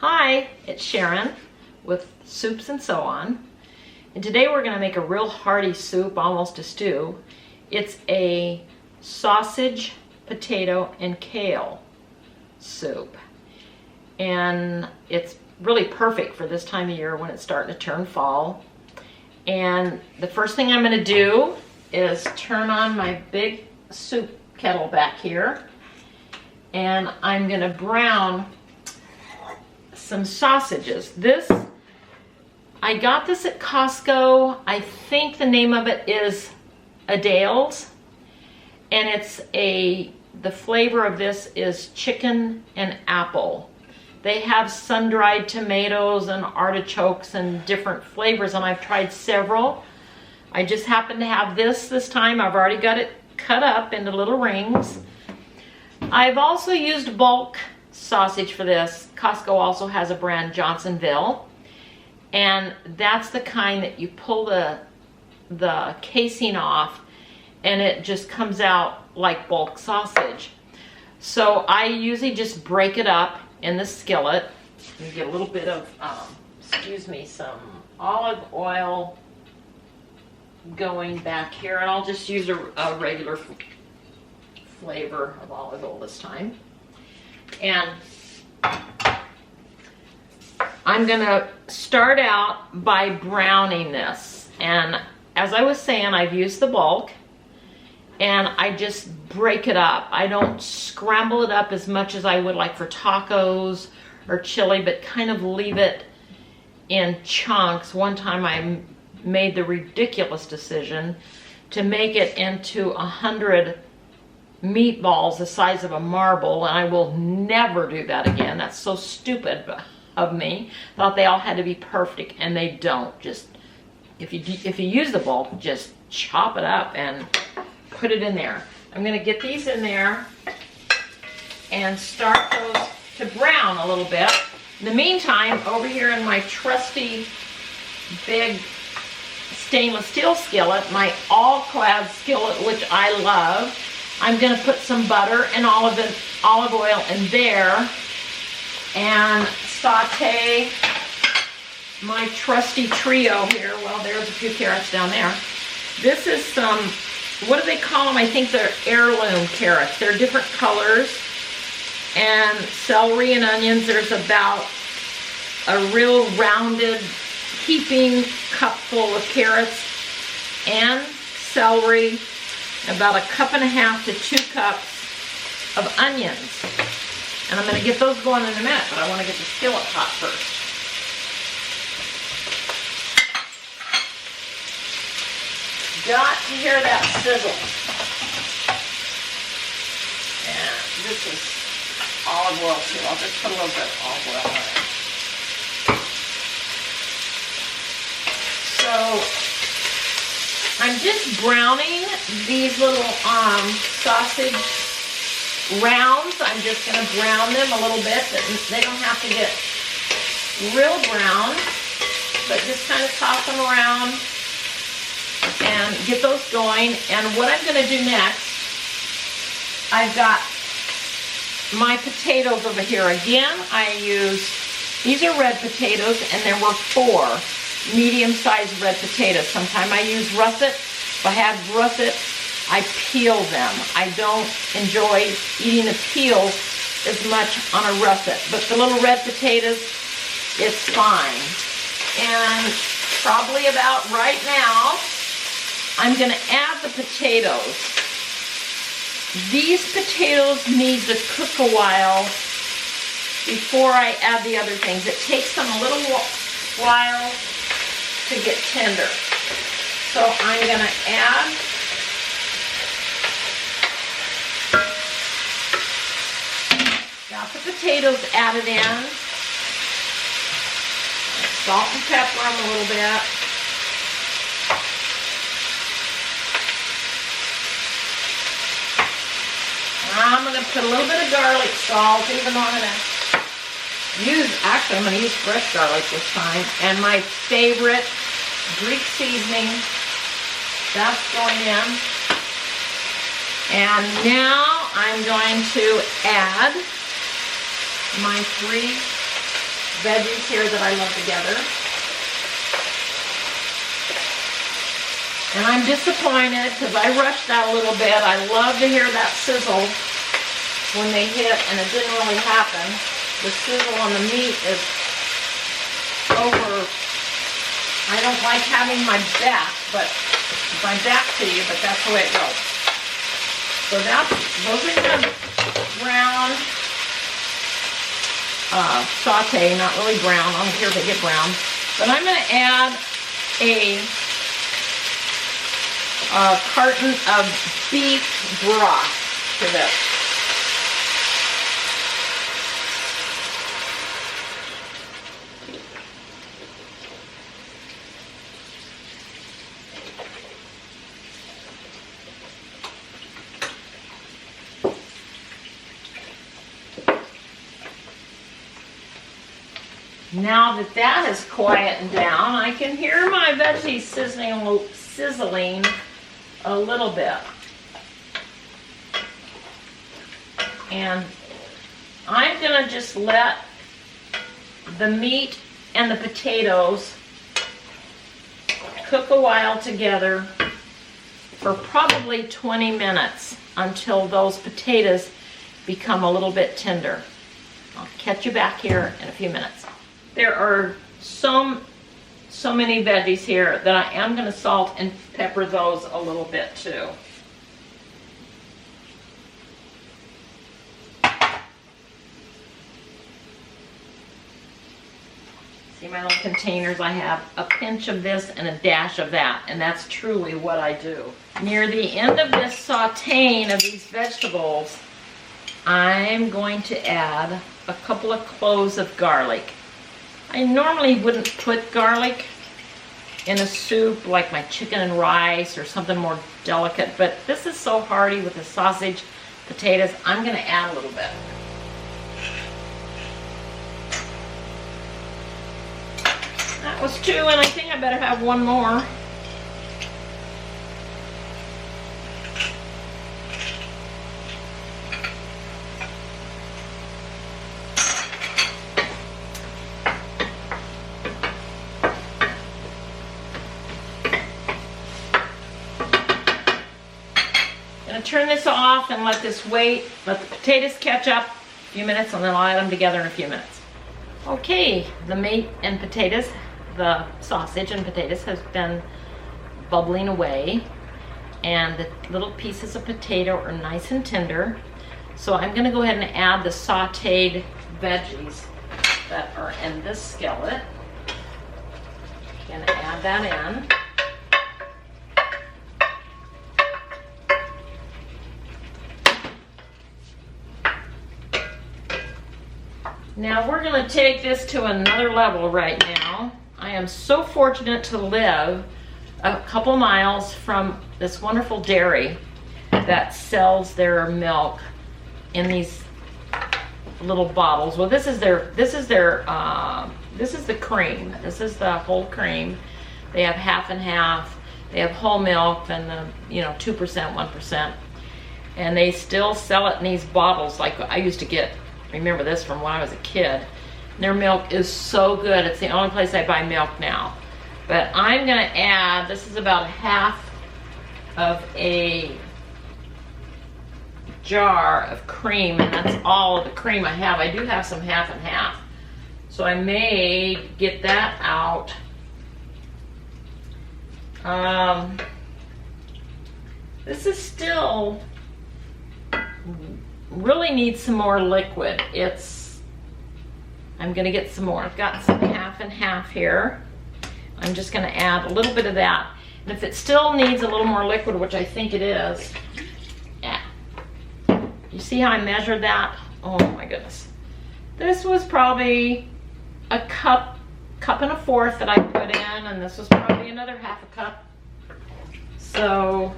Hi, it's Sharon with Soups and So On. And today we're going to make a real hearty soup, almost a stew. It's a sausage, potato, and kale soup. And it's really perfect for this time of year when it's starting to turn fall. And the first thing I'm going to do is turn on my big soup kettle back here. And I'm going to brown some sausages. I got this at Costco. I think the name of it is Adale's, and the flavor of this is chicken and apple. They have sun-dried tomatoes and artichokes and different flavors, and I've tried several. I just happen to have this time. I've already got it cut up into little rings. I've also used bulk sausage for this. Costco also has a brand, Johnsonville, and that's the kind that you pull the casing off and it just comes out like bulk sausage. So I usually just break it up in the skillet and get a little bit of some olive oil going back here, and I'll just use a regular flavor of olive oil this time. And I'm gonna start out by browning this. And as I was saying, I've used the bulk and I just break it up. I don't scramble it up as much as I would like for tacos or chili, but kind of leave it in chunks. One time I made the ridiculous decision to make it into 100 meatballs the size of a marble, and I will never do that again. That's so stupid of me. Thought they all had to be perfect, and they don't. Just if you use the bulk, just chop it up and put it in there. I'm going to get these in there and start those to brown a little bit. In the meantime, over here in my trusty big stainless steel skillet, my all-clad skillet, which I love, I'm going to put some butter and olive oil in there and saute my trusty trio here. Well, there's a few carrots down there. This is some, what do they call them? I think they're heirloom carrots. They're different colors. And celery and onions. There's about a real rounded heaping cupful of carrots and celery. About 1.5 to 2 cups of onions. And I'm going to get those going in a minute, but I want to get the skillet hot first. Got to hear that sizzle. And this is olive oil too. I'll just put a little bit of olive oil on it. So I'm just browning these little sausage rounds. I'm just going to brown them a little bit. They don't have to get real brown, but just kind of toss them around and get those going. And what I'm going to do next, I've got my potatoes over here. Again, these are red potatoes, and there were 4 medium-sized red potatoes. Sometimes I use russet. If I have russet, I peel them. I don't enjoy eating the peels as much on a russet, but the little red potatoes, it's fine. And probably about right now, I'm going to add the potatoes. These potatoes need to cook a while before I add the other things. It takes them a little while to get tender. So I'm going to add got the potatoes added in. Salt and pepper them a little bit. I'm going to put a little bit of garlic salt, even though I'm going to use fresh garlic this time. And my favorite Greek seasoning, that's going in. And now I'm going to add my 3 veggies here that I love together. And I'm disappointed because I rushed that a little bit. I love to hear that sizzle when they hit, and it didn't really happen. The sizzle on the meat is over. I don't like having my back to you, but that's the way it goes. So those are going to brown, saute, not really brown. I don't care if they get brown. But I'm going to add a carton of beef broth to this. Now that that has quietened down, I can hear my veggies sizzling a little bit. And I'm going to just let the meat and the potatoes cook a while together for probably 20 minutes until those potatoes become a little bit tender. I'll catch you back here in a few minutes. There are so many veggies here that I am going to salt and pepper those a little bit too. See my little containers? I have a pinch of this and a dash of that, and that's truly what I do. Near the end of this sauteing of these vegetables, I'm going to add a couple of cloves of garlic. I normally wouldn't put garlic in a soup like my chicken and rice or something more delicate, but this is so hearty with the sausage, potatoes, I'm going to add a little bit. That was 2, and I think I better have 1 more. Turn this off and let this wait. Let the potatoes catch up a few minutes, and then I'll add them together in a few minutes. Okay, the meat and potatoes, the sausage and potatoes has been bubbling away, and the little pieces of potato are nice and tender. So I'm going to go ahead and add the sauteed veggies that are in this skillet. I'm going to add that in. Now we're going to take this to another level right now. I am so fortunate to live a couple miles from this wonderful dairy that sells their milk in these little bottles. Well, this is the cream. This is the whole cream. They have half and half. They have whole milk and the 2%, 1%, and they still sell it in these bottles like I used to get. Remember this from when I was a kid. Their milk is so good. It's the only place I buy milk now. But I'm going to add, this is about half of a jar of cream, and that's all of the cream I have. I do have some half and half. So I may get that out. This is still really needs some more liquid. I'm going to get some more. I've got some half and half here. I'm just going to add a little bit of that. And if it still needs a little more liquid, which I think it is, yeah. You see how I measured that? Oh my goodness. This was probably a cup and a fourth that I put in, and this was probably another half a cup. So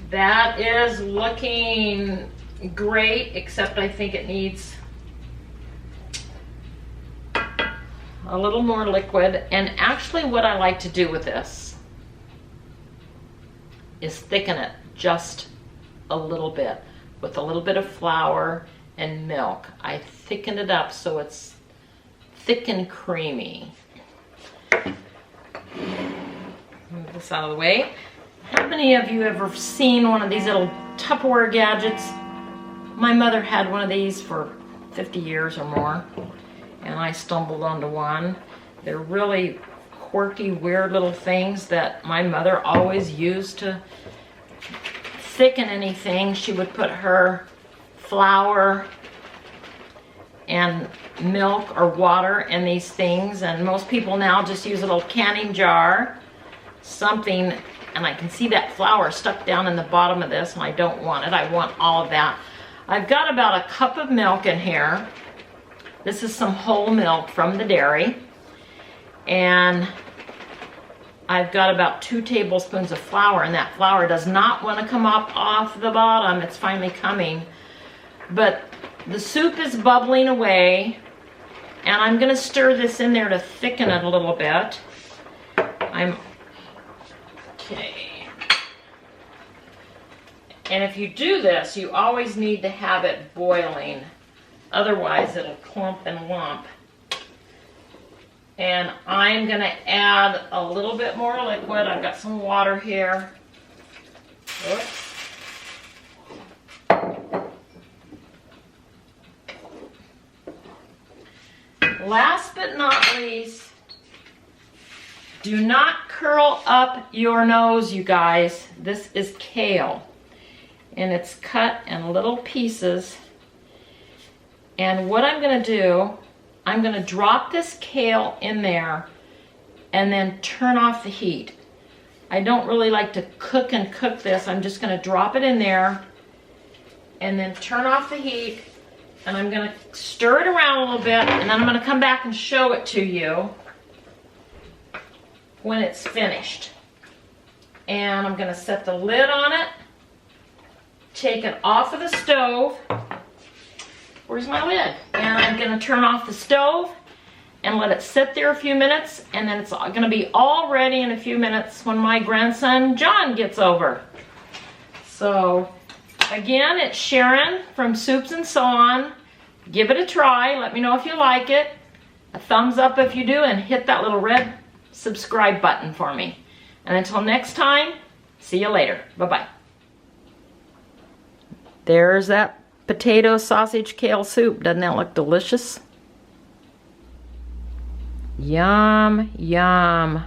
that is looking great, except I think it needs a little more liquid. And actually what I like to do with this is thicken it just a little bit with a little bit of flour and milk. I thicken it up so it's thick and creamy. Move this out of the way. How many of you ever seen one of these little Tupperware gadgets? My mother had one of these for 50 years or more, and I stumbled onto one. They're really quirky, weird little things that my mother always used to thicken anything. She would put her flour and milk or water in these things, and most people now just use a little canning jar, something, and I can see that flour stuck down in the bottom of this, and I don't want it. I want all of that. I've got about a cup of milk in here. This is some whole milk from the dairy, and I've got about 2 tablespoons of flour, and that flour does not want to come up off the bottom. It's finally coming, but the soup is bubbling away, and I'm going to stir this in there to thicken it a little bit. Okay. And if you do this, you always need to have it boiling. Otherwise, it'll clump and lump. And I'm going to add a little bit more liquid. I've got some water here. Oops. Last but not least, do not curl up your nose, you guys. This is kale, and it's cut in little pieces. And what I'm going to do, I'm going to drop this kale in there and then turn off the heat. I don't really like to cook this. I'm just going to drop it in there and then turn off the heat. And I'm going to stir it around a little bit, and then I'm going to come back and show it to you when it's finished. And I'm going to set the lid on it, take it off of the stove. Where's my lid? And I'm going to turn off the stove and let it sit there a few minutes, and then it's going to be all ready in a few minutes when my grandson John gets over. So again, it's Sharon from Soups and So On. Give it a try. Let me know if you like it. A thumbs up if you do, and hit that little red subscribe button for me. And until next time, see you later. Bye-bye. There's that potato sausage kale soup. Doesn't that look delicious? Yum, yum.